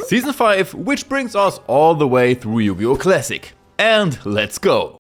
Season 5, which brings us all the way through Yu-Gi-Oh! Classic. And let's go!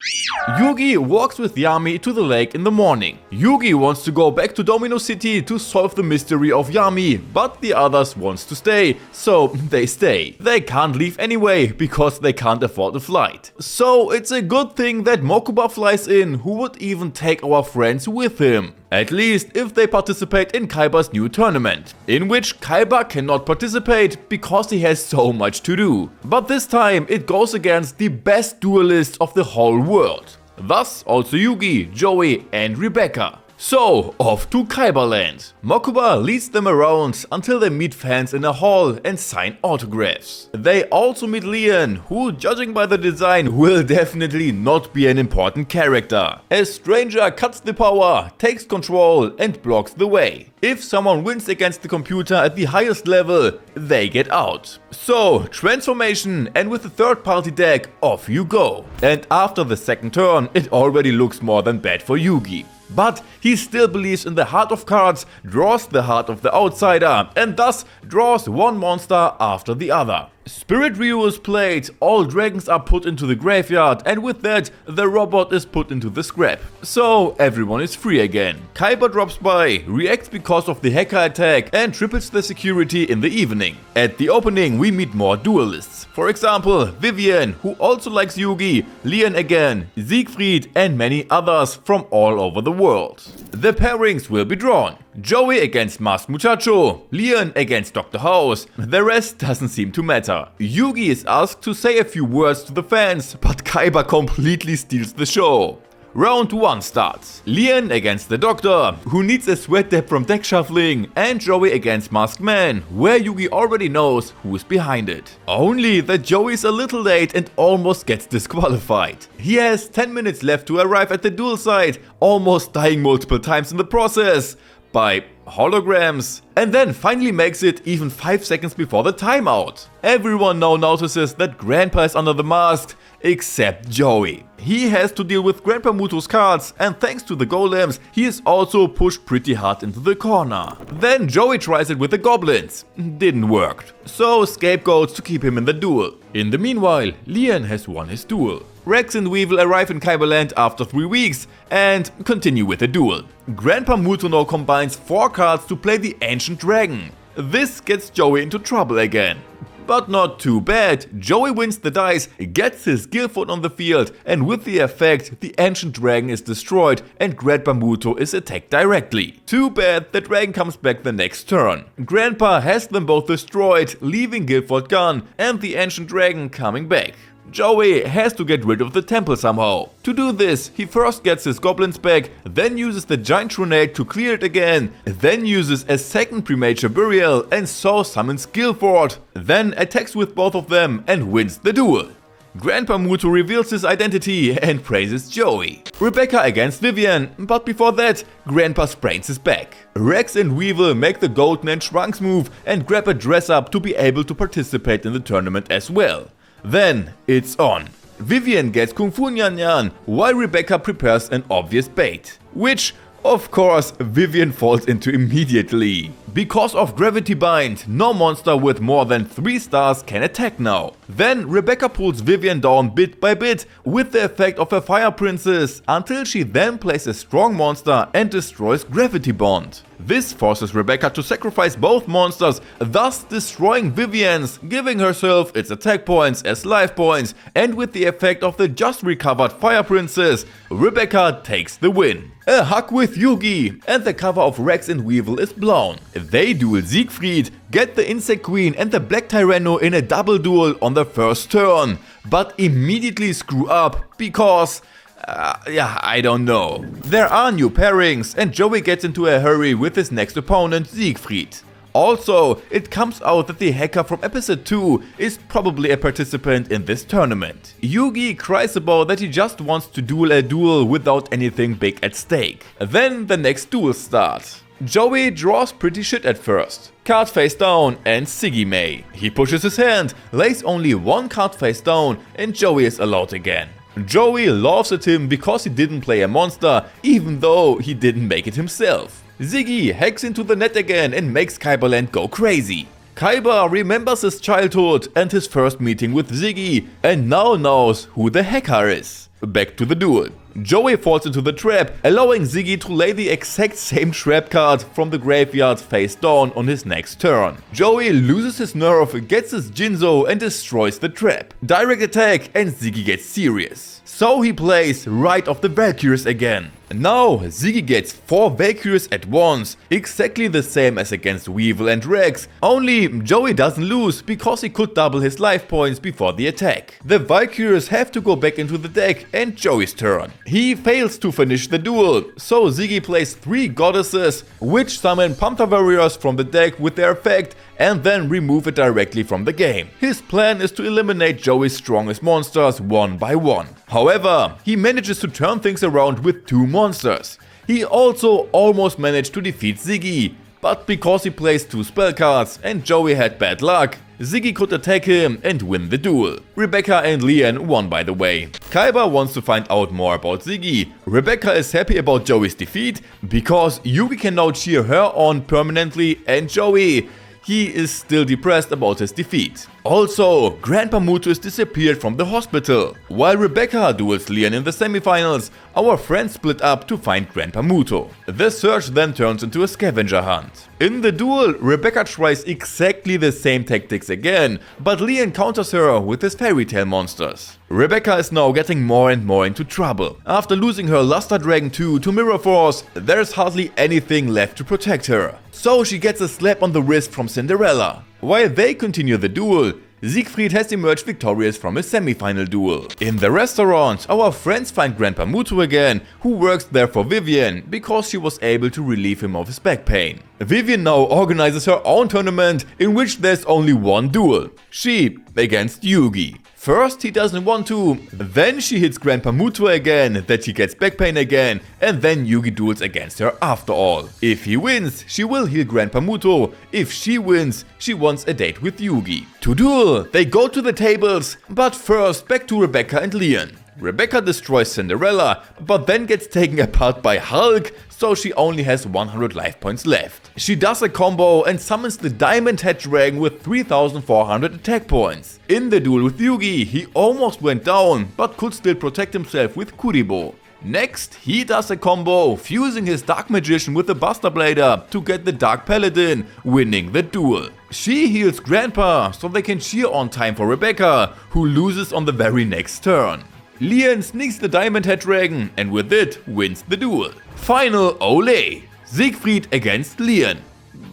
Yugi walks with Yami to the lake in the morning. Yugi wants to go back to Domino City to solve the mystery of Yami, but the others wants to stay, so they stay. They can't leave anyway, because they can't afford a flight. So it's a good thing that Mokuba flies in, who would even take our friends with him. At least if they participate in Kaiba's new tournament, in which Kaiba cannot participate because he has so much to do. But this time it goes against the best duelists of the whole world. Thus also Yugi, Joey and Rebecca. So, off to Kaiba land. Mokuba leads them around until they meet fans in a hall and sign autographs. They also meet Leon, who, judging by the design, will definitely not be an important character. A stranger cuts the power, takes control and blocks the way. If someone wins against the computer at the highest level, they get out. So, transformation, and with the third party deck, off you go. And after the second turn, it already looks more than bad for Yugi. But he still believes in the heart of cards, draws the heart of the outsider, and thus draws one monster after the other. Spirit Ryu is played, all dragons are put into the graveyard, and with that, the robot is put into the scrap. So everyone is free again. Kaiba drops by, reacts because of the hacker attack, and triples the security in the evening. At the opening we meet more duelists. For example, Vivien, who also likes Yugi, Leon again, Siegfried and many others from all over the world. The pairings will be drawn. Joey against Maskierter Muchacho, Leon against Dr. House, the rest doesn't seem to matter. Yugi is asked to say a few words to the fans, but Kaiba completely steals the show. Round 1 starts. Leon against the Doctor, who needs a sweat dab from deck shuffling, and Joey against Masked Man, where Yugi already knows who's behind it. Only that Joey's a little late and almost gets disqualified. He has 10 minutes left to arrive at the duel site, almost dying multiple times in the process. By holograms, and then finally makes it even 5 seconds before the timeout. Everyone now notices that Grandpa is under the mask, except Joey. He has to deal with Grandpa Muto's cards, and thanks to the golems, he is also pushed pretty hard into the corner. Then Joey tries it with the goblins. Didn't work. So scapegoats to keep him in the duel. In the meanwhile, Leon has won his duel. Rex and Weevil arrive in Kaiba land after 3 weeks and continue with the duel. Grandpa Muto now combines 4 cards to play the Ancient Dragon. This gets Joey into trouble again. But not too bad. Joey wins the dice, gets his Guilford on the field, and with the effect, the Ancient Dragon is destroyed and Grandpa Muto is attacked directly. Too bad the dragon comes back the next turn. Grandpa has them both destroyed, leaving Guilford gone and the Ancient Dragon coming back. Joey has to get rid of the temple somehow. To do this, he first gets his goblins back, then uses the giant grenade to clear it again, then uses a second premature burial and so summons Guilford, then attacks with both of them and wins the duel. Grandpa Muto reveals his identity and praises Joey. Rebecca against Vivien, but before that, Grandpa sprains his back. Rex and Weevil make the Golden and Trunks move and grab a dress up to be able to participate in the tournament as well. Then it's on. Vivien gets Kung Fu Nyan Nyan, while Rebecca prepares an obvious bait, which, of course, Vivien falls into immediately. Because of Gravity Bind, no monster with more than 3 stars can attack now. Then Rebecca pulls Vivien down bit by bit with the effect of a Fire Princess, until she then plays a strong monster and destroys Gravity Bond. This forces Rebecca to sacrifice both monsters, thus destroying Vivien's, giving herself its attack points as life points, and with the effect of the just recovered Fire Princess, Rebecca takes the win. A hug with Yugi, and the cover of Rex and Weevil is blown. They duel Siegfried, get the Insect Queen and the Black Tyranno in a double duel on the first turn, but immediately screw up because... I don't know. There are new pairings and Joey gets into a hurry with his next opponent, Siegfried. Also, it comes out that the hacker from episode 2 is probably a participant in this tournament. Yugi cries about that he just wants to duel a duel without anything big at stake. Then the next duel starts. Joey draws pretty shit at first. Card face down and Siggy May. He pushes his hand, lays only 1 card face down and Joey is allowed again. Joey laughs at him because he didn't play a monster, even though he didn't make it himself. Ziggy hacks into the net again and makes Kaiba land go crazy. Kaiba remembers his childhood and his first meeting with Ziggy, and now knows who the hacker is. Back to the duel. Joey falls into the trap, allowing Ziggy to lay the exact same trap card from the graveyard face down on his next turn. Joey loses his nerve, gets his Jinzo and destroys the trap. Direct attack and Ziggy gets serious. So he plays right off the Valkyries again. Now Ziggy gets 4 Valkyries at once, exactly the same as against Weevil and Rex, only Joey doesn't lose because he could double his life points before the attack. The Valkyries have to go back into the deck and Joey's turn. He fails to finish the duel, so Ziggy plays 3 goddesses, which summon Panther Warriors from the deck with their effect and then remove it directly from the game. His plan is to eliminate Joey's strongest monsters one by one. However, he manages to turn things around with 2 monsters. He also almost managed to defeat Ziggy, but because he plays 2 spell cards and Joey had bad luck, Ziggy could attack him and win the duel. Rebecca and Leon won, by the way. Kaiba wants to find out more about Ziggy. Rebecca is happy about Joey's defeat because Yugi can now cheer her on permanently, and Joey, he is still depressed about his defeat. Also, Grandpa Muto is disappeared from the hospital. While Rebecca duels Leon in the semifinals, our friends split up to find Grandpa Muto. The search then turns into a scavenger hunt. In the duel, Rebecca tries exactly the same tactics again, but Leon counters her with his fairy tale monsters. Rebecca is now getting more and more into trouble. After losing her Luster Dragon 2 to Mirror Force, there's hardly anything left to protect her. So she gets a slap on the wrist from Cinderella. While they continue the duel, Siegfried has emerged victorious from his semi-final duel. In the restaurant, our friends find Grandpa Muto again, who works there for Vivien, because she was able to relieve him of his back pain. Vivien now organizes her own tournament, in which there's only one duel. She against Yugi. First he doesn't want to, then she hits Grandpa Muto again, that he gets back pain again, and then Yugi duels against her after all. If he wins, she will heal Grandpa Muto. If she wins, she wants a date with Yugi. To duel, they go to the tables, but first back to Rebecca and Leon. Rebecca destroys Cinderella, but then gets taken apart by Hulk, so she only has 100 life points left. She does a combo and summons the Diamond Head Dragon with 3400 attack points. In the duel with Yugi, he almost went down, but could still protect himself with Kuribo. Next, he does a combo, fusing his Dark Magician with the Buster Blader to get the Dark Paladin, winning the duel. She heals Grandpa, so they can cheer on time for Rebecca, who loses on the very next turn. Leon sneaks the Diamond Head Dragon and with it wins the duel. Final Olay! Siegfried against Leon.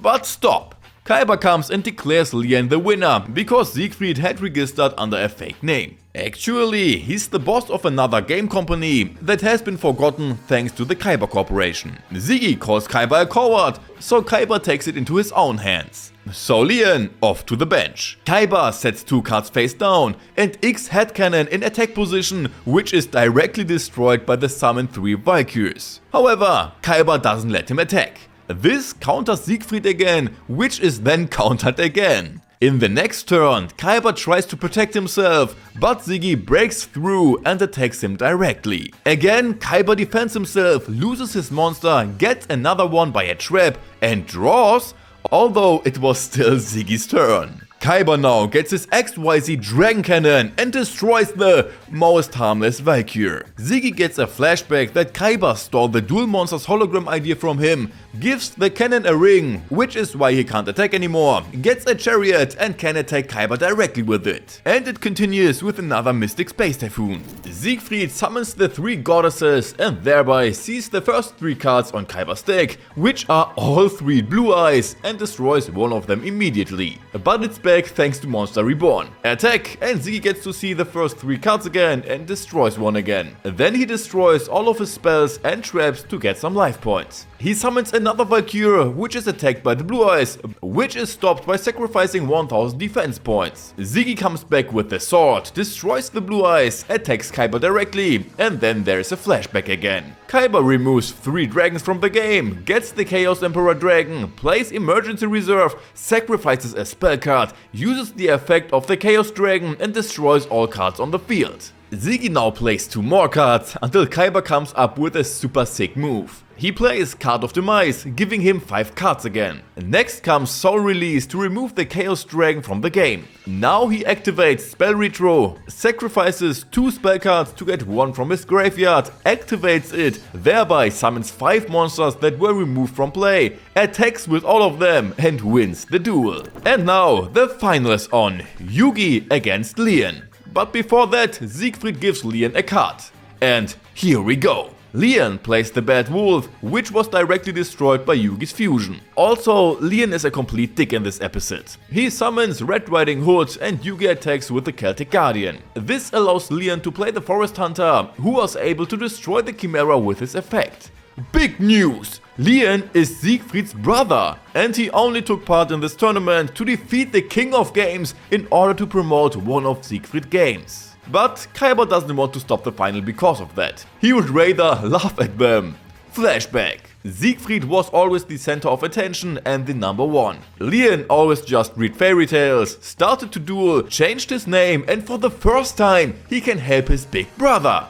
But stop! Kaiba comes and declares Leon the winner because Siegfried had registered under a fake name. Actually, he's the boss of another game company that has been forgotten thanks to the Kaiba Corporation. Ziggy calls Kaiba a coward, so Kaiba takes it into his own hands. So Leon off to the bench. Kaiba sets 2 cards face down and X headcanon in attack position, which is directly destroyed by the summoned 3 Valkyries. However, Kaiba doesn't let him attack. This counters Siegfried again, which is then countered again. In the next turn, Kaiba tries to protect himself, but Ziggy breaks through and attacks him directly. Again, Kaiba defends himself, loses his monster, gets another one by a trap and draws, although it was still Ziggy's turn. Kaiba now gets his XYZ Dragon Cannon and destroys the most harmless Valkyrie. Ziggy gets a flashback that Kaiba stole the Duel Monsters hologram idea from him, gives the cannon a ring, which is why he can't attack anymore, gets a chariot and can attack Kaiba directly with it. And it continues with another Mystic Space Typhoon. Siegfried summons the 3 goddesses and thereby sees the first 3 cards on Kaiba's deck, which are all 3 blue eyes, and destroys one of them immediately. But it's back thanks to Monster Reborn. Attack, and Ziggy gets to see the first 3 cards again and destroys one again. Then he destroys all of his spells and traps to get some life points. He summons another Valkyrie, which is attacked by the blue eyes, which is stopped by sacrificing 1000 defense points. Ziggy comes back with the sword, destroys the blue eyes, attacks Kaiba directly, and then there's a flashback again. Kaiba removes 3 dragons from the game, gets the Chaos Emperor Dragon, plays Emergency Reserve, sacrifices a spell card, uses the effect of the Chaos Dragon and destroys all cards on the field. Ziggy now plays 2 more cards until Kaiba comes up with a super sick move. He plays Card of Demise, giving him 5 cards again. Next comes Soul Release to remove the Chaos Dragon from the game. Now he activates Spell Retro, sacrifices 2 spell cards to get 1 from his graveyard, activates it, thereby summons 5 monsters that were removed from play, attacks with all of them and wins the duel. And now the final is on, Yugi against Leon. But before that, Siegfried gives Leon a card. And here we go. Leon plays the Bad Wolf, which was directly destroyed by Yugi's fusion. Also, Leon is a complete dick in this episode. He summons Red Riding Hood and Yugi attacks with the Celtic Guardian. This allows Leon to play the Forest Hunter, who was able to destroy the Chimera with his effect. Big news! Leon is Siegfried's brother, and he only took part in this tournament to defeat the King of Games in order to promote one of Siegfried's games. But Kaiba doesn't want to stop the final because of that. He would rather laugh at them. Flashback. Siegfried was always the center of attention and the number one. Leon always just read fairy tales, started to duel, changed his name, and for the first time he can help his big brother.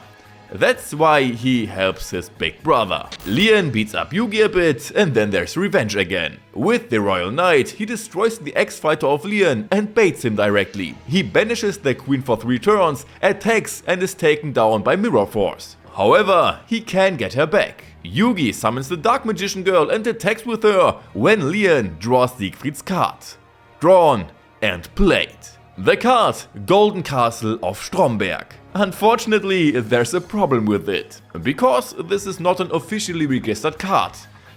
That's why he helps his big brother. Leon beats up Yugi a bit and then there's revenge again. With the Royal Knight, he destroys the ex-fighter of Leon and baits him directly. He banishes the queen for 3 turns, attacks and is taken down by Mirror Force. However, he can get her back. Yugi summons the Dark Magician Girl and attacks with her when Leon draws Siegfried's card. Drawn and played. The card, Golden Castle of Stromberg. Unfortunately, there's a problem with it, because this is not an officially registered card.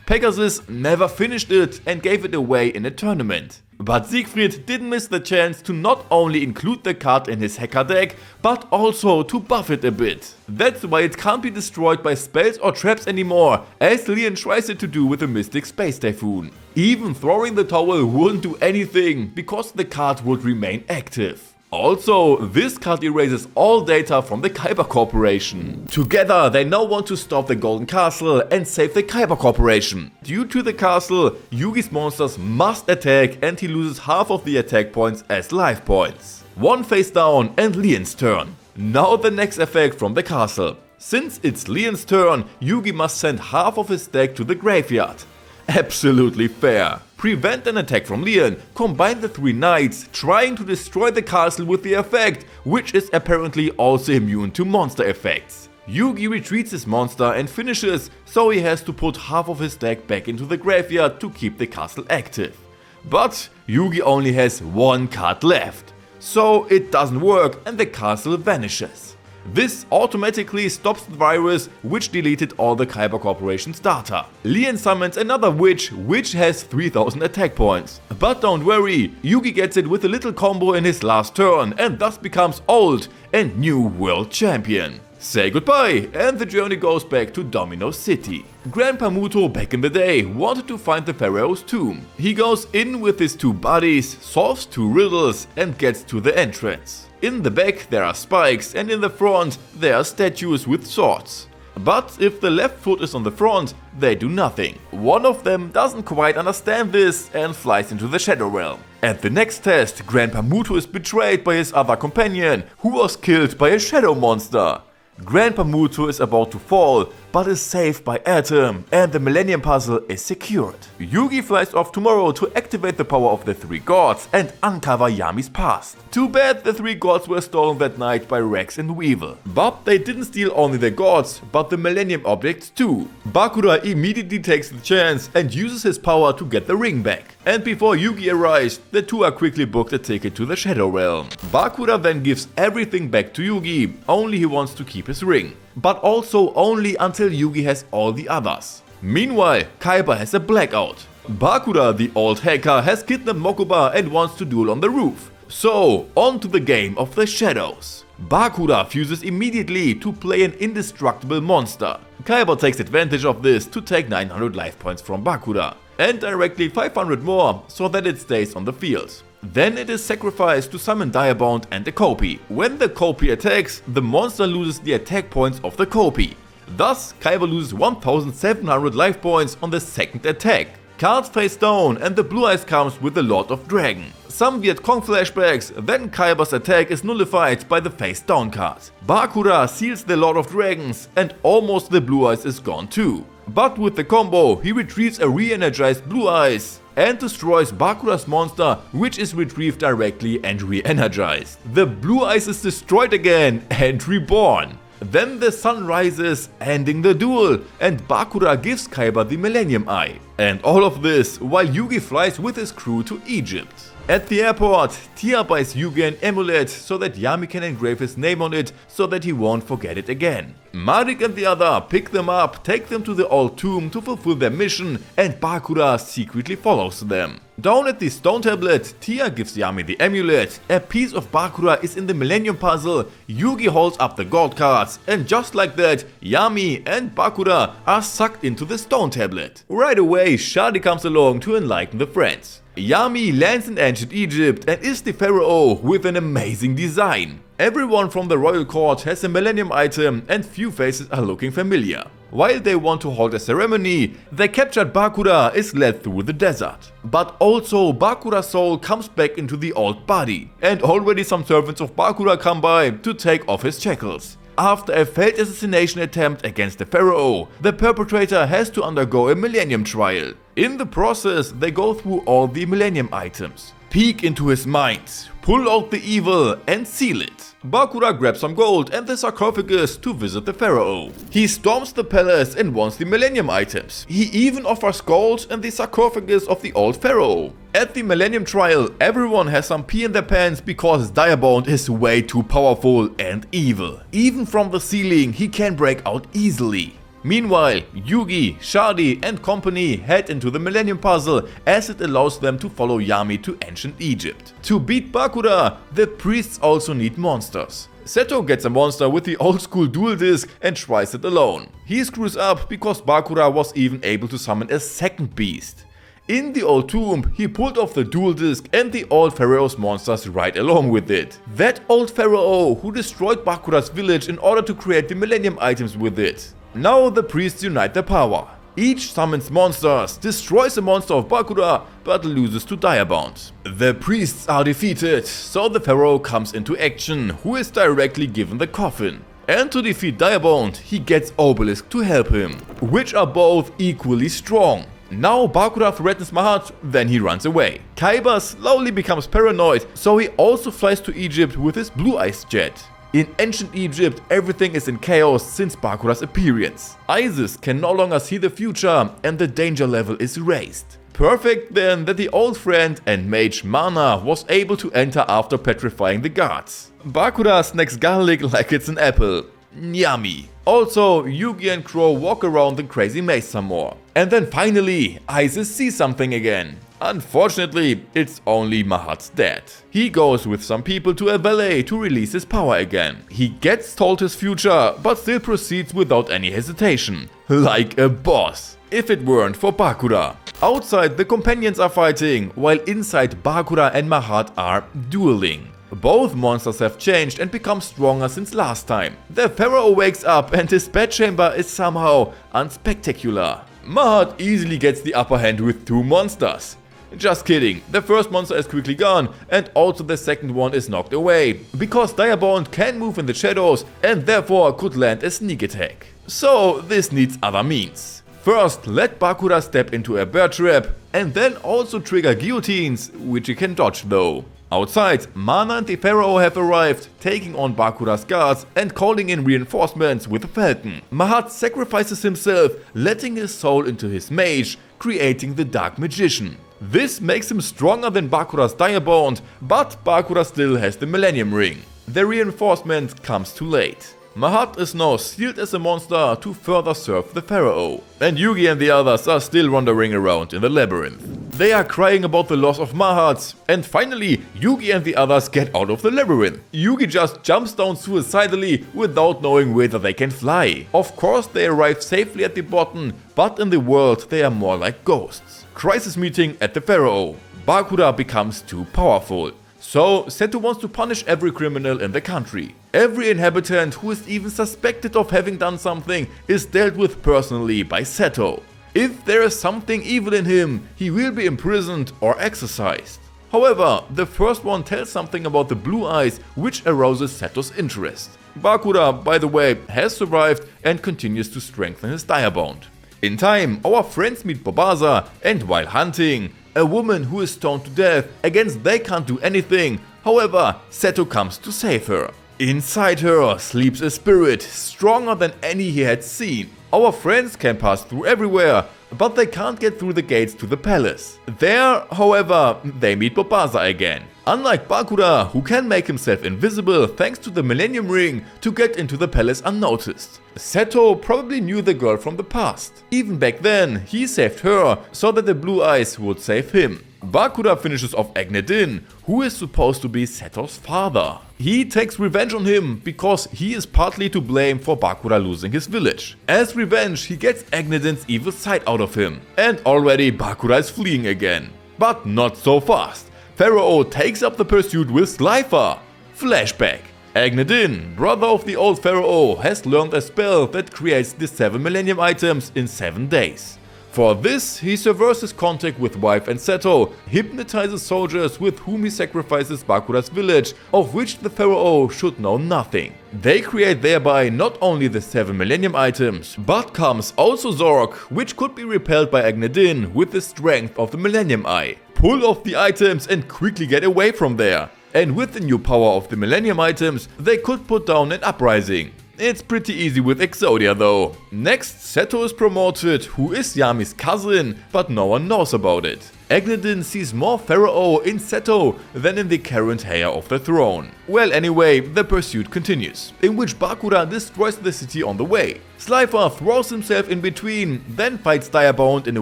Pegasus never finished it and gave it away in a tournament. But Siegfried didn't miss the chance to not only include the card in his hacker deck, but also to buff it a bit. That's why it can't be destroyed by spells or traps anymore, as Leon tries it to do with the Mystic Space Typhoon. Even throwing the towel wouldn't do anything, because the card would remain active. Also, this card erases all data from the Kaiba Corporation. Together, they now want to stop the Golden Castle and save the Kaiba Corporation. Due to the castle, Yugi's monsters must attack and he loses half of the attack points as life points. 1 face down and Leon's turn. Now the next effect from the castle. Since it's Leon's turn, Yugi must send half of his deck to the graveyard. Absolutely fair. Prevent an attack from Leon, combine the 3 knights, trying to destroy the castle with the effect, which is apparently also immune to monster effects. Yugi retreats his monster and finishes, so he has to put half of his deck back into the graveyard to keep the castle active. But Yugi only has 1 card left, so it doesn't work and the castle vanishes. This automatically stops the virus, which deleted all the Kaiba Corporation's data. Leon summons another witch, which has 3000 attack points. But don't worry, Yugi gets it with a little combo in his last turn and thus becomes old and new world champion. Say goodbye, and the journey goes back to Domino City. Grandpa Muto back in the day wanted to find the Pharaoh's tomb. He goes in with his 2 buddies, solves 2 riddles and gets to the entrance. In the back there are spikes and in the front there are statues with swords. But if the left foot is on the front, they do nothing. One of them doesn't quite understand this and flies into the Shadow Realm. At the next test, Grandpa Muto is betrayed by his other companion, who was killed by a shadow monster. Grandpa Muto is about to fall, but is saved by Atem and the Millennium Puzzle is secured. Yugi flies off tomorrow to activate the power of the 3 gods and uncover Yami's past. Too bad the 3 gods were stolen that night by Rex and Weevil. But they didn't steal only the gods, but the Millennium objects too. Bakura immediately takes the chance and uses his power to get the ring back. And before Yugi arrives, the 2 are quickly booked a ticket to the Shadow Realm. Bakura then gives everything back to Yugi, only he wants to keep his ring. But also only until Yugi has all the others. Meanwhile, Kaiba has a blackout. Bakura, the old hacker, has kidnapped Mokuba and wants to duel on the roof. So, on to the game of the shadows. Bakura fuses immediately to play an indestructible monster. Kaiba takes advantage of this to take 900 life points from Bakura. And directly 500 more, so that it stays on the field. Then it is sacrificed to summon Direbound and a Kopie. When the Kopie attacks, the monster loses the attack points of the Kopie. Thus, Kaiba loses 1700 life points on the second attack. Cards face down and the Blue Eyes comes with the Lord of Dragon. Some Viet Cong flashbacks, then Kaiba's attack is nullified by the face down card. Bakura seals the Lord of Dragons and almost the Blue Eyes is gone too. But with the combo, he retrieves a re-energized Blue Eyes and destroys Bakura's monster, which is retrieved directly and re-energized. The Blue Eyes is destroyed again and reborn. Then the sun rises, ending the duel, and Bakura gives Kaiba the Millennium Eye. And all of this while Yugi flies with his crew to Egypt. At the airport, Tia buys Yugi an amulet so that Yami can engrave his name on it so that he won't forget it again. Marik and the other pick them up, take them to the old tomb to fulfill their mission, and Bakura secretly follows them. Down at the stone tablet, Tia gives Yami the amulet, a piece of Bakura is in the Millennium Puzzle, Yugi holds up the gold cards, and just like that, Yami and Bakura are sucked into the stone tablet. Right away, Shadi comes along to enlighten the friends. Yami lands in ancient Egypt and is the pharaoh with an amazing design. Everyone from the royal court has a millennium item and few faces are looking familiar. While they want to hold a ceremony, the captured Bakura is led through the desert. But also Bakura's soul comes back into the old body, and already some servants of Bakura come by to take off his shackles. After a failed assassination attempt against the pharaoh, the perpetrator has to undergo a millennium trial. In the process, they go through all the millennium items, peek into his mind, pull out the evil and seal it. Bakura grabs some gold and the sarcophagus to visit the pharaoh. He storms the palace and wants the millennium items. He even offers gold and the sarcophagus of the old pharaoh. At the millennium trial, everyone has some pee in their pants because Diamond is way too powerful and evil. Even from the ceiling, he can break out easily. Meanwhile, Yugi, Shadi and company head into the Millennium Puzzle as it allows them to follow Yami to ancient Egypt. To beat Bakura, the priests also need monsters. Seto gets a monster with the old school duel disc and tries it alone. He screws up because Bakura was even able to summon a second beast. In the old tomb, he pulled off the duel disc and the old pharaoh's monsters right along with it. That old pharaoh who destroyed Bakura's village in order to create the millennium items with it. Now the priests unite their power. Each summons monsters, destroys a monster of Bakura, but loses to Diamond. The priests are defeated, so the pharaoh comes into action, who is directly given the coffin. And to defeat Diamond, he gets Obelisk to help him, which are both equally strong. Now Bakura threatens Mahat, then he runs away. Kaiba slowly becomes paranoid, so he also flies to Egypt with his Blue Eyes jet. In ancient Egypt, everything is in chaos since Bakura's appearance. Isis can no longer see the future and the danger level is raised. Perfect then that the old friend and mage Mana was able to enter after petrifying the guards. Bakura snacks garlic like it's an apple. Yummy. Also, Yugi and Crow walk around the crazy maze some more. And then finally, Isis sees something again. Unfortunately, it's only Mahat's dad. He goes with some people to a valet to release his power again. He gets told his future, but still proceeds without any hesitation. Like a boss. If it weren't for Bakura. Outside, the companions are fighting, while inside Bakura and Mahat are dueling. Both monsters have changed and become stronger since last time. The pharaoh wakes up and his bedchamber is somehow unspectacular. Mahat easily gets the upper hand with two monsters. Just kidding, the first monster is quickly gone and also the second one is knocked away, because Diamond can move in the shadows and therefore could land a sneak attack. So this needs other means. First, let Bakura step into a bear trap and then also trigger guillotines, which he can dodge though. Outside, Mana and the Pharaoh have arrived, taking on Bakura's guards and calling in reinforcements with a falcon. Mahat sacrifices himself, letting his soul into his mage, creating the Dark Magician. This makes him stronger than Bakura's Diamond, but Bakura still has the Millennium Ring. The reinforcement comes too late. Mahat is now sealed as a monster to further serve the Pharaoh. And Yugi and the others are still wandering around in the labyrinth. They are crying about the loss of Mahat, and finally Yugi and the others get out of the labyrinth. Yugi just jumps down suicidally without knowing whether they can fly. Of course they arrive safely at the bottom, but in the world they are more like ghosts. Crisis meeting at the Pharaoh. Bakura becomes too powerful. So Seto wants to punish every criminal in the country. Every inhabitant who is even suspected of having done something is dealt with personally by Seto. If there is something evil in him, he will be imprisoned or exorcised. However, the first one tells something about the blue eyes, which arouses Seto's interest. Bakura, by the way, has survived and continues to strengthen his Diamond. In time, our friends meet Bobasa, and while hunting, a woman who is stoned to death, against they can't do anything. However, Seto comes to save her. Inside her sleeps a spirit stronger than any he had seen. Our friends can pass through everywhere, but they can't get through the gates to the palace. There, however, they meet Bobasa again. Unlike Bakura, who can make himself invisible thanks to the Millennium Ring to get into the palace unnoticed. Seto probably knew the girl from the past. Even back then, he saved her so that the Blue Eyes would save him. Bakura finishes off Agnedin, who is supposed to be Seto's father. He takes revenge on him because he is partly to blame for Bakura losing his village. As revenge, he gets Agnedin's evil side out of him. And already Bakura is fleeing again. But not so fast. Pharaoh takes up the pursuit with Slifer. Flashback. Agnedin, brother of the old Pharaoh, has learned a spell that creates the 7 Millennium items in 7 days. For this, he severs his contact with wife and Seto, hypnotizes soldiers with whom he sacrifices Bakura's village, of which the Pharaoh should know nothing. They create thereby not only the 7 Millennium items, but comes also Zorc, which could be repelled by Agnedin with the strength of the Millennium Eye. Pull off the items and quickly get away from there. And with the new power of the Millennium items, they could put down an uprising. It's pretty easy with Exodia though. Next, Seto is promoted, who is Yami's cousin, but no one knows about it. Agnedin sees more Pharaoh in Seto than in the current heir of the throne. Well, anyway, the pursuit continues, in which Bakura destroys the city on the way. Slifer throws himself in between, then fights Direbound in a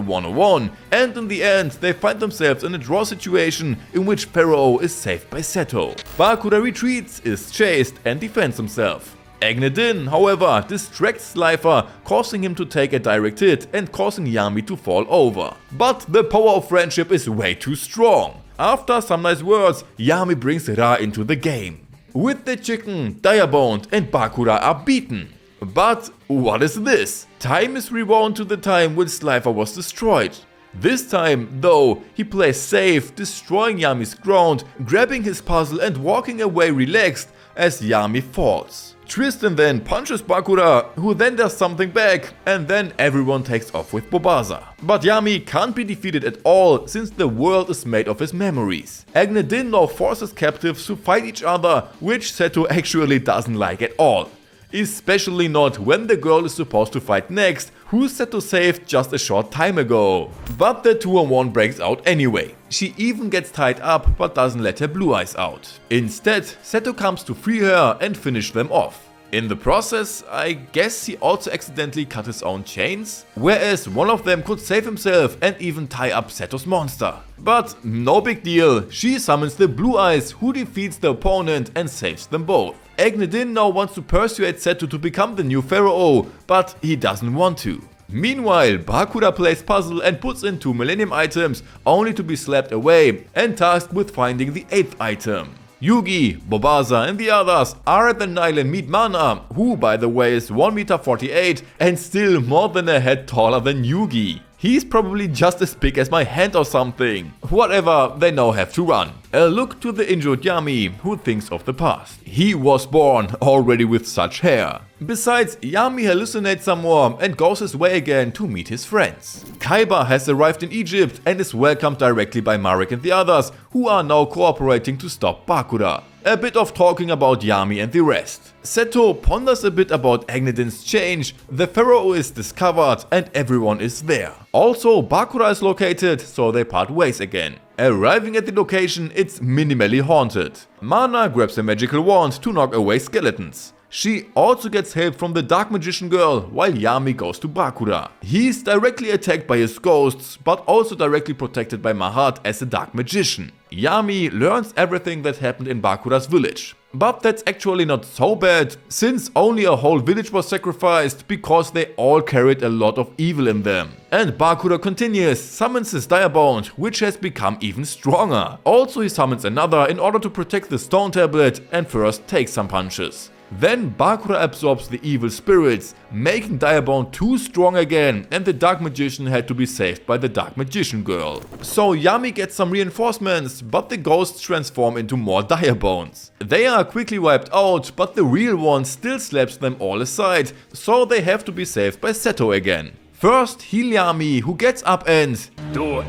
1-on-1, and in the end they find themselves in a draw situation in which Pharaoh is saved by Seto. Bakura retreats, is chased and defends himself. Agnedin, however, distracts Slifer, causing him to take a direct hit and causing Yami to fall over. But the power of friendship is way too strong. After some nice words, Yami brings Ra into the game. With the chicken, Direbound and Bakura are beaten. But what is this? Time is rewound to the time when Slifer was destroyed. This time, though, he plays safe, destroying Yami's ground, grabbing his puzzle and walking away relaxed as Yami falls. Tristan then punches Bakura, who then does something back, and then everyone takes off with Bobasa. But Yami can't be defeated at all, since the world is made of his memories. Agnedin now forces captives to fight each other, which Seto actually doesn't like at all. Especially not when the girl is supposed to fight next, who Seto saved just a short time ago. But the 2-on-1 breaks out anyway. She even gets tied up but doesn't let her blue eyes out. Instead, Seto comes to free her and finish them off. In the process, I guess he also accidentally cut his own chains, whereas one of them could save himself and even tie up Seto's monster. But no big deal, she summons the Blue Eyes, who defeats the opponent and saves them both. Agnedin now wants to persuade Seto to become the new Pharaoh, but he doesn't want to. Meanwhile, Bakura plays puzzle and puts in 2 Millennium items, only to be slapped away and tasked with finding the 8th item. Yugi, Bobasa and the others are at the Nile and meet Mana, who by the way is 1,48 m and still more than a head taller than Yugi. He's probably just as big as my hand or something. Whatever, they now have to run. A look to the injured Yami, who thinks of the past. He was born already with such hair. Besides, Yami hallucinates some more and goes his way again to meet his friends. Kaiba has arrived in Egypt and is welcomed directly by Marek and the others, who are now cooperating to stop Bakura. A bit of talking about Yami and the rest. Seto ponders a bit about Agnedin's change, the Pharaoh is discovered and everyone is there. Also, Bakura is located, so they part ways again. Arriving at the location, it's minimally haunted. Mana grabs a magical wand to knock away skeletons. She also gets help from the Dark Magician girl, while Yami goes to Bakura. He's directly attacked by his ghosts, but also directly protected by Mahat as a Dark Magician. Yami learns everything that happened in Bakura's village. But that's actually not so bad, since only a whole village was sacrificed because they all carried a lot of evil in them. And Bakura continues, summons his Direbound, which has become even stronger. Also he summons another in order to protect the stone tablet and first takes some punches. Then Bakura absorbs the evil spirits, making Direbound too strong again, and the Dark Magician had to be saved by the Dark Magician girl. So Yami gets some reinforcements, but the ghosts transform into more Direbounds. They are quickly wiped out, but the real one still slaps them all aside, so they have to be saved by Seto again. First, heal Yami, who gets up and... Duel.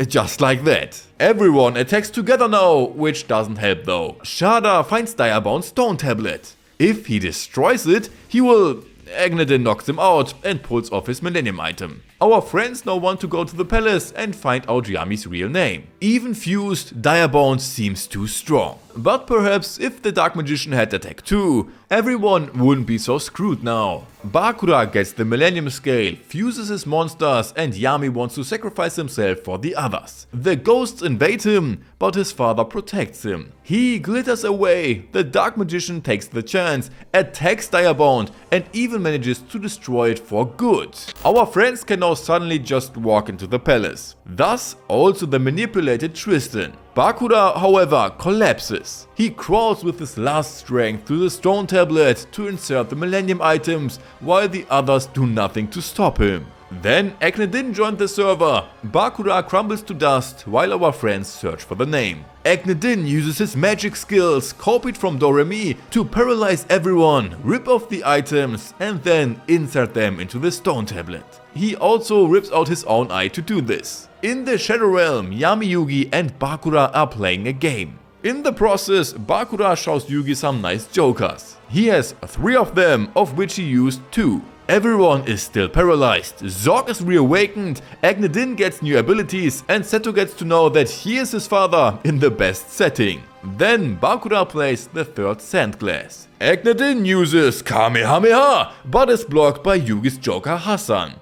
Just like that. Everyone attacks together now, which doesn't help though. Schroeder finds Direbound's stone tablet. If he destroys it, he will... Agnedin knocks him out and pulls off his Millennium item. Our friends now want to go to the palace and find out Yami's real name. Even fused, Direbound seems too strong. But perhaps if the Dark Magician had attacked too, everyone wouldn't be so screwed now. Bakura gets the Millennium Scale, fuses his monsters, and Yami wants to sacrifice himself for the others. The ghosts invade him, but his father protects him. He glitters away, the Dark Magician takes the chance, attacks Direbound, and even manages to destroy it for good. Our friends can now suddenly just walk into the palace. Thus, also the manipulated Tristan. Bakura, however, collapses. He crawls with his last strength to the stone tablet to insert the Millennium items, while the others do nothing to stop him. Then Agnedin joined the server. Bakura crumbles to dust while our friends search for the name. Agnedin uses his magic skills, copied from Doremi, to paralyze everyone, rip off the items, and then insert them into the stone tablet. He also rips out his own eye to do this. In the Shadow Realm, Yami, Yugi and Bakura are playing a game. In the process, Bakura shows Yugi some nice jokers. He has 3 of them, of which he used 2. Everyone is still paralyzed, Zorc is reawakened, Agnedin gets new abilities, and Seto gets to know that he is his father in the best setting. Then Bakura plays the 3rd Sand Glass. Agnedin uses Kamehameha, but is blocked by Yugi's Joker Hassan.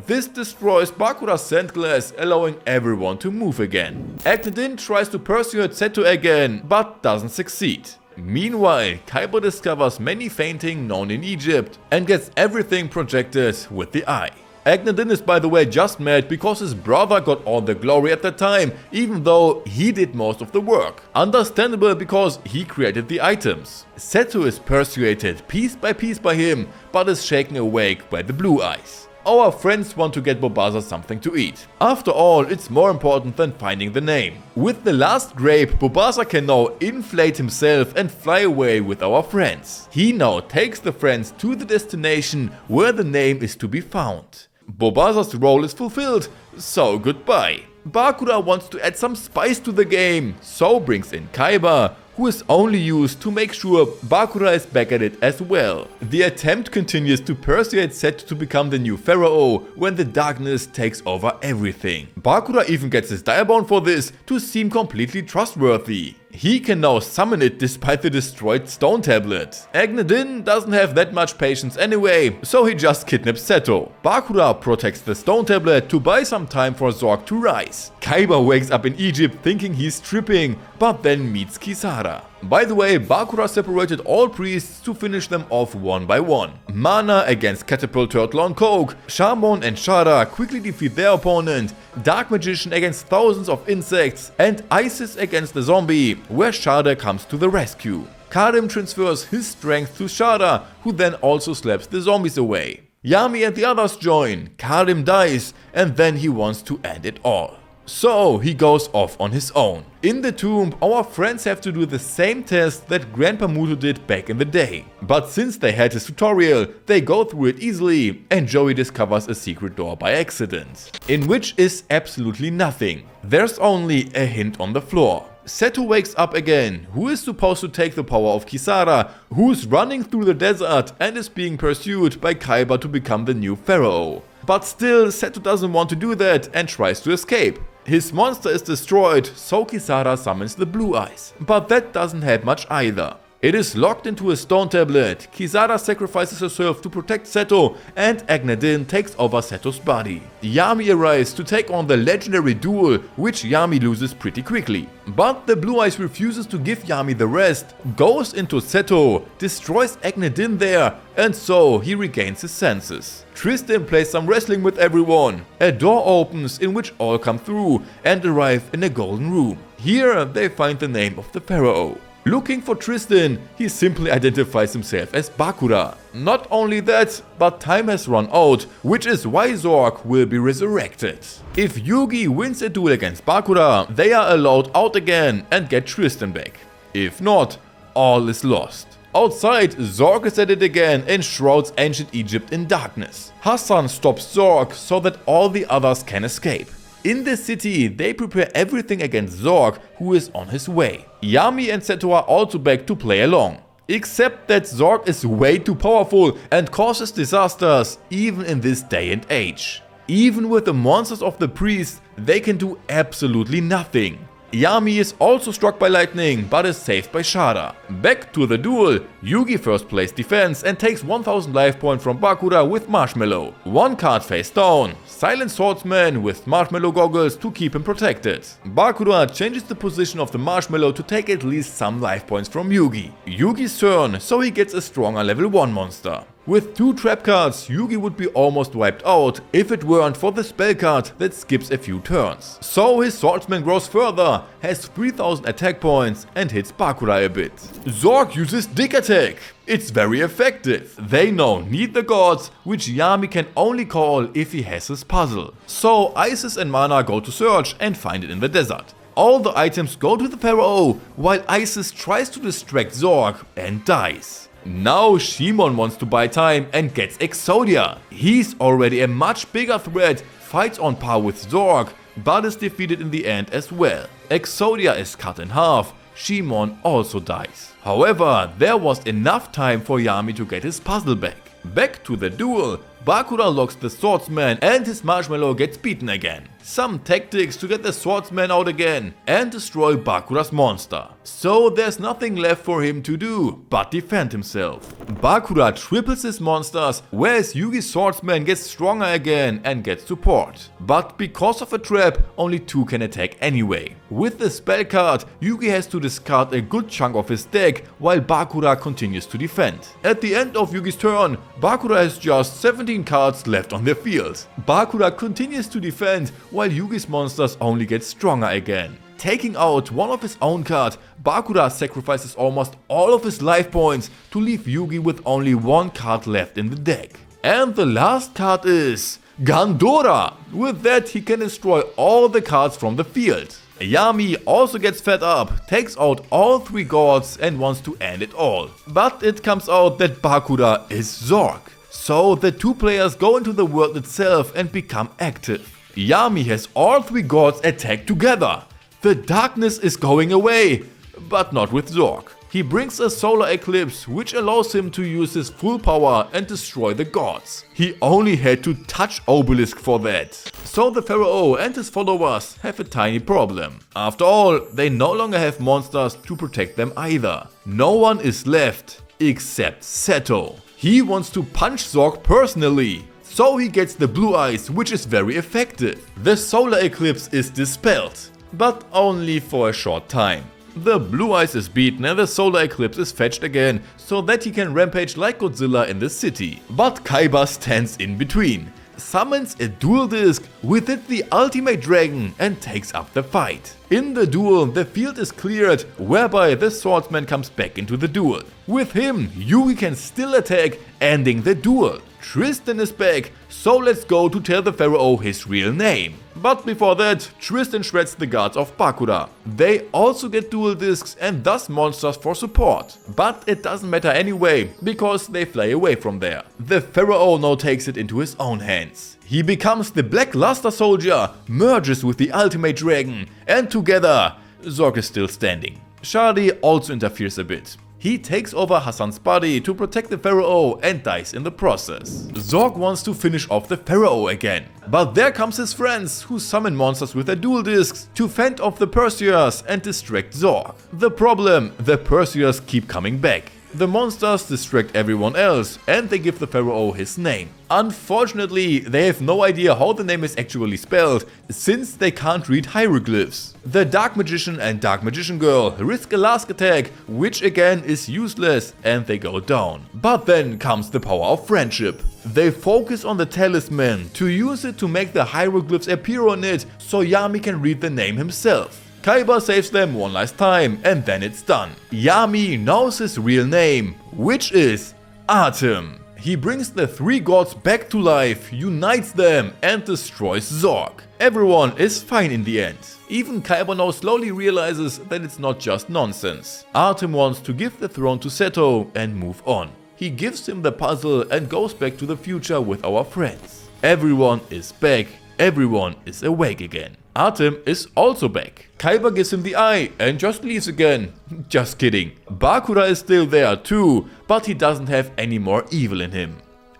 This destroys Bakura's Sand Glass, allowing everyone to move again. Agnedin tries to persuade Seto again, but doesn't succeed. Meanwhile, Kaiba discovers many fainting known in Egypt and gets everything projected with the eye. Agnedin is by the way just mad because his brother got all the glory at the time, even though he did most of the work. Understandable because he created the items. Seto is persuaded piece by him, but is shaken awake by the blue eyes. Our friends want to get Bobasa something to eat. After all, it's more important than finding the name. With the last grape, Bobasa can now inflate himself and fly away with our friends. He now takes the friends to the destination where the name is to be found. Bobasa's role is fulfilled, so goodbye. Bakura wants to add some spice to the game, so brings in Kaiba, who is only used to make sure Bakura is back at it as well. The attempt continues to persuade Seto to become the new Pharaoh when the darkness takes over everything. Bakura even gets his Direbound for this to seem completely trustworthy. He can now summon it despite the destroyed stone tablet. Agnedin doesn't have that much patience anyway, so he just kidnaps Seto. Bakura protects the stone tablet to buy some time for Zorc to rise. Kaiba wakes up in Egypt thinking he's tripping, but then meets Kisara. By the way, Bakura separated all priests to finish them off one by one. Mana against Catapult Turtle on Coke, Shamon and Schroeder quickly defeat their opponent, Dark Magician against thousands of insects, and Isis against the zombie, where Schroeder comes to the rescue. Karim transfers his strength to Schroeder, who then also slaps the zombies away. Yami and the others join, Karim dies, and then he wants to end it all. So he goes off on his own. In the tomb, our friends have to do the same test that Grandpa Muto did back in the day. But since they had his tutorial, they go through it easily, and Joey discovers a secret door by accident, in which is absolutely nothing. There's only a hint on the floor. Seto wakes up again, who is supposed to take the power of Kisara, who's running through the desert and is being pursued by Kaiba to become the new Pharaoh. But still, Seto doesn't want to do that and tries to escape. His monster is destroyed, so Kisara summons the Blue Eyes. But that doesn't help much either. It is locked into a stone tablet, Kisara sacrifices herself to protect Seto, and Agnedin takes over Seto's body. Yami arrives to take on the legendary Duel, which Yami loses pretty quickly. But the Blue Eyes refuses to give Yami the rest, goes into Seto, destroys Agnedin there, and so he regains his senses. Tristan plays some wrestling with everyone. A door opens in which all come through and arrive in a golden room. Here they find the name of the Pharaoh. Looking for Tristan, he simply identifies himself as Bakura. Not only that, but time has run out, which is why Zorc will be resurrected. If Yugi wins a duel against Bakura, they are allowed out again and get Tristan back. If not, all is lost. Outside, Zorc is at it again and shrouds ancient Egypt in darkness. Hassan stops Zorc so that all the others can escape. In the city, they prepare everything against Zorc, who is on his way. Yami and Seto are also back to play along. Except that Zorc is way too powerful and causes disasters even in this day and age. Even with the monsters of the priest, they can do absolutely nothing. Yami is also struck by lightning, but is saved by Shada. Back to the duel, Yugi first plays defense and takes 1000 life points from Bakura with Marshmallow. One card face down, Silent Swordsman with Marshmallow goggles to keep him protected. Bakura changes the position of the Marshmallow to take at least some life points from Yugi. Yugi's turn, so he gets a stronger level 1 monster. With 2 trap cards, Yugi would be almost wiped out if it weren't for the spell card that skips a few turns. So his swordsman grows further, has 3000 attack points and hits Bakura a bit. Zorc uses Dig Attack. It's very effective. They now need the gods, which Yami can only call if he has his puzzle. So Isis and Mana go to search and find it in the desert. All the items go to the Pharaoh, while Isis tries to distract Zorc and dies. Now Shimon wants to buy time and gets Exodia. He's already a much bigger threat, fights on par with Zorc, but is defeated in the end as well. Exodia is cut in half, Shimon also dies. However, there was enough time for Yami to get his puzzle back. Back to the duel, Bakura locks the swordsman and his Marshmallow gets beaten again. Some tactics to get the swordsman out again and destroy Bakura's monster. So there's nothing left for him to do but defend himself. Bakura triples his monsters, whereas Yugi's swordsman gets stronger again and gets support. But because of a trap, only 2 can attack anyway. With the spell card, Yugi has to discard a good chunk of his deck while Bakura continues to defend. At the end of Yugi's turn, Bakura has just 17 cards left on the field. Bakura continues to defend while Yugi's monsters only get stronger again. Taking out one of his own card, Bakura sacrifices almost all of his life points to leave Yugi with only 1 card left in the deck. And the last card is Gandora. With that he can destroy all the cards from the field. Yami also gets fed up, takes out all 3 gods and wants to end it all. But it comes out that Bakura is Zorc. So the 2 players go into the world itself and become active. Yami has all 3 gods attack together. The darkness is going away, but not with Zorc. He brings a solar eclipse which allows him to use his full power and destroy the gods. He only had to touch Obelisk for that. So the Pharaoh and his followers have a tiny problem. After all, they no longer have monsters to protect them either. No one is left except Seto. He wants to punch Zorc personally. So he gets the blue eyes, which is very effective. The solar eclipse is dispelled, but only for a short time. The blue eyes is beaten and the solar eclipse is fetched again, so that he can rampage like Godzilla in the city. But Kaiba stands in between, summons a duel disc, with it the ultimate dragon, and takes up the fight. In the duel, the field is cleared, whereby the swordsman comes back into the duel. With him, Yugi can still attack, ending the duel. Tristan is back, so let's go to tell the Pharaoh his real name. But before that, Tristan shreds the guards of Bakura. They also get duel discs and thus monsters for support. But it doesn't matter anyway, because they fly away from there. The Pharaoh now takes it into his own hands. He becomes the Black Luster Soldier, merges with the Ultimate Dragon, and together, Zorc is still standing. Shadi also interferes a bit. He takes over Hassan's body to protect the Pharaoh and dies in the process. Zorc wants to finish off the Pharaoh again. But there comes his friends, who summon monsters with their duel discs to fend off the Perseus and distract Zorc. The problem, the Perseus keep coming back. The monsters distract everyone else and they give the Pharaoh his name. Unfortunately, they have no idea how the name is actually spelled, since they can't read hieroglyphs. The Dark Magician and Dark Magician Girl risk a last attack, which again is useless, and they go down. But then comes the power of friendship. They focus on the talisman to use it to make the hieroglyphs appear on it, so Yami can read the name himself. Kaiba saves them one last time and then it's done. Yami knows his real name, which is Atem. He brings the three gods back to life, unites them and destroys Zorc. Everyone is fine in the end. Even Kaiba now slowly realizes that it's not just nonsense. Atem wants to give the throne to Seto and move on. He gives him the puzzle and goes back to the future with our friends. Everyone is back, everyone is awake again. Atem is also back. Kaiba gives him the eye and just leaves again. Just kidding. Bakura is still there too, but he doesn't have any more evil in him.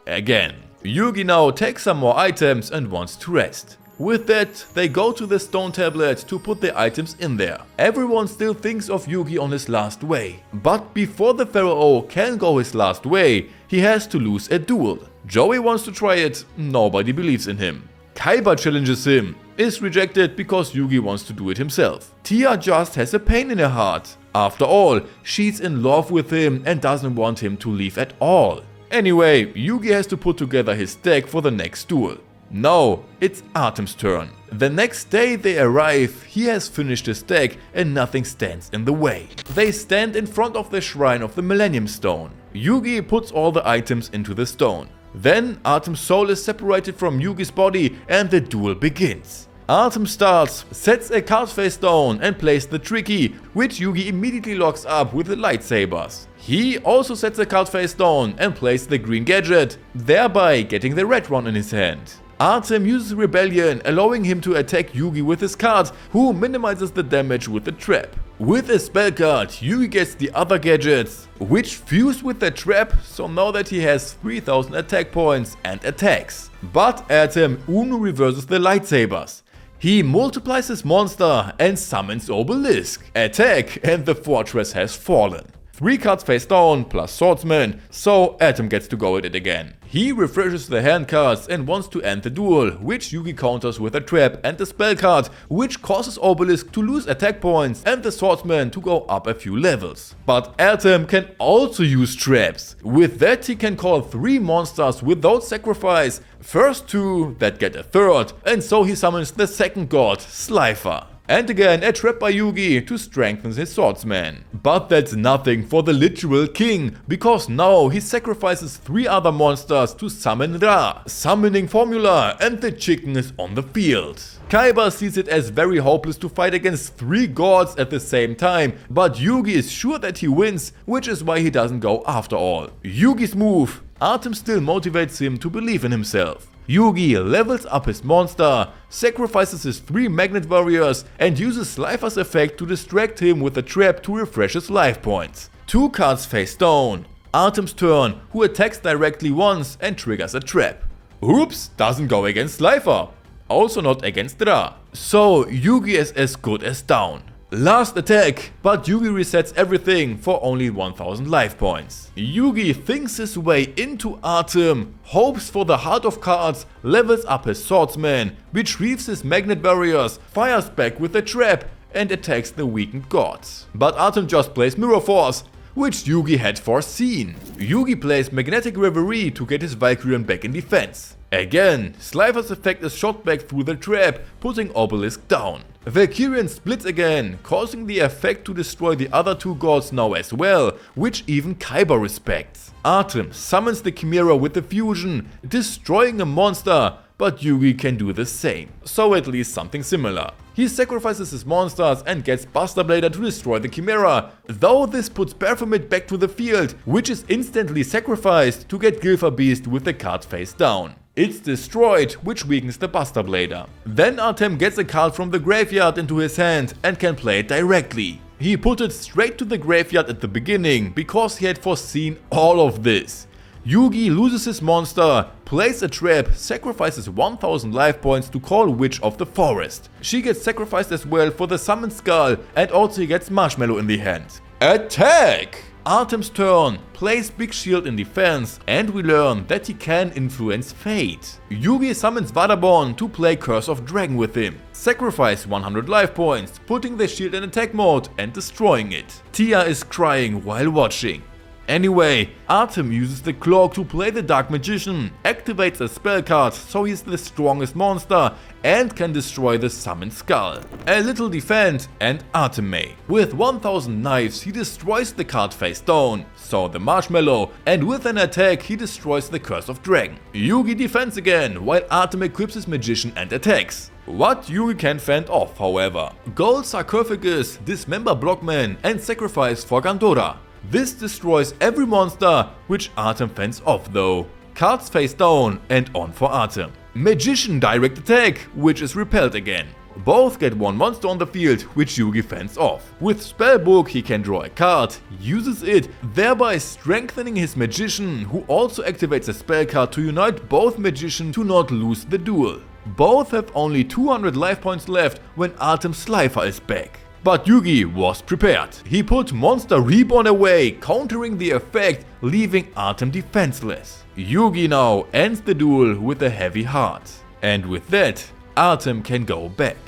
Again. Yugi now takes some more items and wants to rest. With that, they go to the stone tablet to put the items in there. Everyone still thinks of Yugi on his last way. But before the Pharaoh can go his last way, he has to lose a duel. Joey wants to try it, nobody believes in him. Kaiba challenges him, is rejected because Yugi wants to do it himself. Tia just has a pain in her heart. After all, she's in love with him and doesn't want him to leave at all. Anyway, Yugi has to put together his deck for the next duel. No, it's Atem's turn. The next day they arrive, he has finished his deck and nothing stands in the way. They stand in front of the shrine of the Millennium Stone. Yugi puts all the items into the stone. Then Atem's soul is separated from Yugi's body and the duel begins. Atem starts, sets a card face down and plays the tricky, which Yugi immediately locks up with the lightsabers. He also sets a card face down and plays the green gadget, thereby getting the red one in his hand. Atem uses Rebellion, allowing him to attack Yugi with his card, who minimizes the damage with the trap. With a spell card, Yugi gets the other gadgets, which fuse with the trap, so now that he has 3000 attack points and attacks. But Atem Uno reverses the lightsabers. He multiplies his monster and summons Obelisk. Attack, and the fortress has fallen. 3 cards face down plus swordsman, so Atem gets to go at it again. He refreshes the hand cards and wants to end the duel, which Yugi counters with a trap and a spell card, which causes Obelisk to lose attack points and the swordsman to go up a few levels. But Atem can also use traps. With that he can call 3 monsters without sacrifice, first 2 that get a third, and so he summons the second god, Slifer. And again a trap by Yugi to strengthen his swordsman. But that's nothing for the literal king, because now he sacrifices 3 other monsters to summon Ra, summoning formula, and the chicken is on the field. Kaiba sees it as very hopeless to fight against 3 gods at the same time, but Yugi is sure that he wins, which is why he doesn't go after all. Yugi's move. Atem still motivates him to believe in himself. Yugi levels up his monster, sacrifices his 3 magnet warriors and uses Slifer's effect to distract him with a trap to refresh his life points. 2 cards face down. Atem's turn, who attacks directly once and triggers a trap. Oops, doesn't go against Slifer. Also not against Ra. So Yugi is as good as down. Last attack, but Yugi resets everything for only 1000 life points. Yugi thinks his way into Atem, hopes for the heart of cards, levels up his swordsman, retrieves his magnet barriers, fires back with a trap and attacks the weakened gods. But Atem just plays Mirror Force, which Yugi had foreseen. Yugi plays Magnetic Reverie to get his Valkyrian back in defense. Again, Slifer's effect is shot back through the trap, putting Obelisk down. Valkyrian splits again, causing the effect to destroy the other 2 gods now as well, which even Kaiba respects. Atem summons the Chimera with the fusion, destroying a monster, but Yugi can do the same, so at least something similar. He sacrifices his monsters and gets Buster Blader to destroy the Chimera, though this puts Baphomet back to the field, which is instantly sacrificed to get Gilfer Beast with the card face down. It's destroyed, which weakens the Buster Blader. Then Atem gets a card from the graveyard into his hand and can play it directly. He put it straight to the graveyard at the beginning, because he had foreseen all of this. Yugi loses his monster, plays a trap, sacrifices 1000 life points to call Witch of the Forest. She gets sacrificed as well for the summoned skull, and also he gets Marshmallow in the hand. Attack! Atem's turn, plays Big Shield in defense, and we learn that he can influence fate. Yugi summons Vadaborn to play Curse of Dragon with him. Sacrifice 100 life points, putting the shield in attack mode and destroying it. Tia is crying while watching. Anyway, Atem uses the cloak to play the Dark Magician, activates a spell card so he's the strongest monster and can destroy the summoned skull. A little defense and Atem may. With 1000 knives he destroys the card face down, so the marshmallow, and with an attack he destroys the Curse of Dragon. Yugi defends again, while Atem equips his magician and attacks. What Yugi can fend off, however. Gold Sarcophagus, Dismember Blockman and Sacrifice for Gandora. This destroys every monster, which Atem fends off though. Cards face down and on for Atem. Magician Direct Attack, which is repelled again. Both get one monster on the field, which Yugi fends off. With Spellbook he can draw a card, uses it, thereby strengthening his magician, who also activates a spell card to unite both magicians to not lose the duel. Both have only 200 life points left when Atem's Slifer is back. But Yugi was prepared. He put Monster Reborn away, countering the effect, leaving Atem defenseless. Yugi now ends the duel with a heavy heart. And with that, Atem can go back.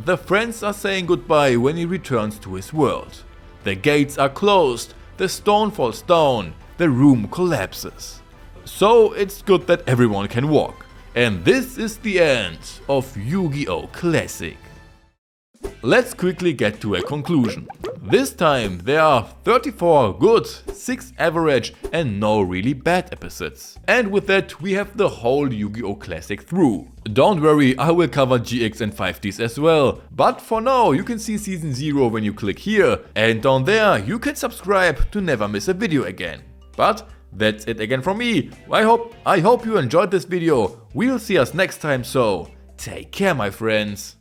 The friends are saying goodbye when he returns to his world. The gates are closed, the stone falls down, the room collapses. So it's good that everyone can walk. And this is the end of Yu-Gi-Oh! Classic. Let's quickly get to a conclusion. This time there are 34 good, 6 average and no really bad episodes. And with that we have the whole Yu-Gi-Oh! Classic through. Don't worry, I will cover GX and 5Ds as well. But for now you can see Season 0 when you click here, and down there you can subscribe to never miss a video again. But that's it again from me. I hope you enjoyed this video. We'll see us next time, so take care my friends.